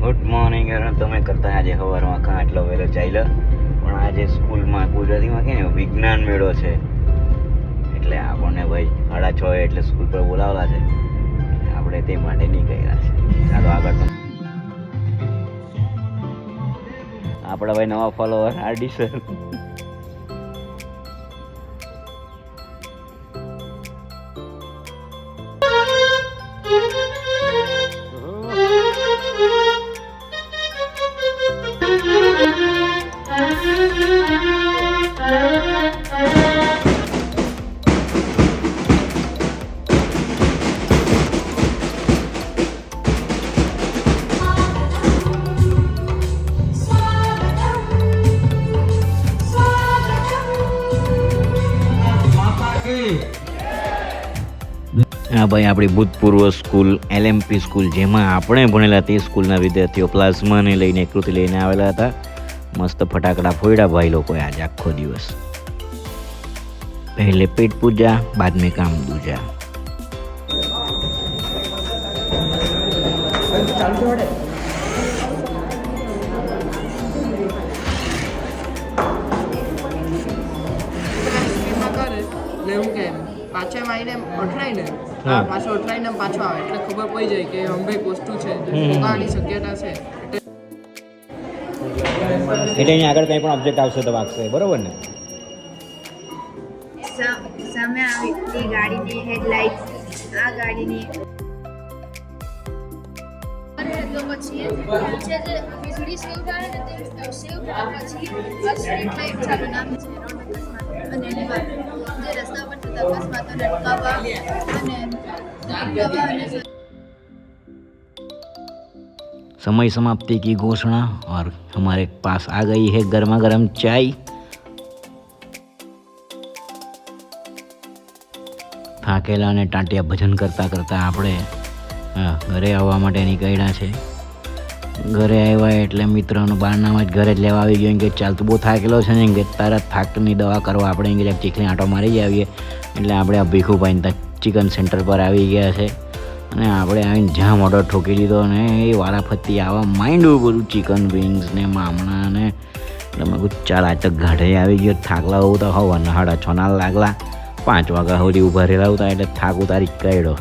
Good morning યાર. તમે કરતા આજે સવારમાં કાં એટલો વહેલો ચાલ્યો, પણ આજે સ્કૂલમાં ગુજરાતીમાં કે ને વિજ્ઞાન મેળો છે, એટલે આપણને ભાઈ 6:30 એટલે સ્કૂલ પર બોલાવેલા છે, એટલે આપણે તે માટે નીકળ્યા છે. ચાલો આગળ. આપણા ભાઈ નવા ફોલોવર આરડી સર. હા ભાઈ, આપણી ભૂતપૂર્વ સ્કૂલ LMP સ્કૂલ, જેમાં આપણે ભણેલા તે સ્કૂલના વિદ્યાર્થીઓ પ્લાઝમાને લઈને કૃતિ લઈને આવેલા હતા. મસ્ત ફટાકડા ફોડ્યા ભાઈ લોકોએ આજે આખો દિવસ. પહેલે પેટ પૂજા, બાદ મેં કામ દૂજા. પાછો આવીને અઠરાઈને પાછો અઠરાઈને પાછો આવે એટલે ખબર પડી જાય કે અંબે વસ્તુ છે, પોકાવાની શક્યતા છે. એટલે એની આગળ કંઈ પણ ઓબ્જેક્ટ આવશે તો વાગશે, બરોબર ને? સામે આવી ગાડીની હેડલાઇટ, આ ગાડીની તો પછી નીચે જે વીજળી સેવ થાય ને તે સેવ થયા પછી આ સ્ટ્રીટ લાઇટ ચાલુ નામ છે રોડ અકસ્માત, અને એની વાત જે રસ્તા પર થતા અકસ્માતોને અટકાવવા અને समय समाप्ति की घोषणा और हमारे पास आ गई है गर्मा गर्म चाय. થાકેલા અને ટાંટિયા ભજન કરતાં કરતાં આપણે ઘરે આવવા માટે નીકળ્યા છે. ઘરે આવ્યા એટલે મિત્રોનું બહારનામાં જ ઘરે જ લેવા આવી ગયો કે ચાલ તું બહુ થાકેલો છે ને કે તારા થાકની દવા કરવા આપણે અહીંયા ચીખલી આંટો મારી જ આવીએ. એટલે આપણે આ ભીખુભાઈ ત્યાં ચિકન સેન્ટર પર આવી ગયા છે, અને આપણે આવીને જ્યાં ઓર્ડર ઠોકી દીધો ને એ વારાફરતી આવા માંડ્યું બધું ચિકન વિંગ્સ ને મામણા ને. એટલે મેં કહું ચાલ આજ તો ઘાઢે આવી ગયો. થાકલા હોવું તો હવા 6:30 લાગલા, 5 વાગ્યા સુધી ઊભા રહેલા હતા એટલે થાક ઉતારી કાઢ્યો.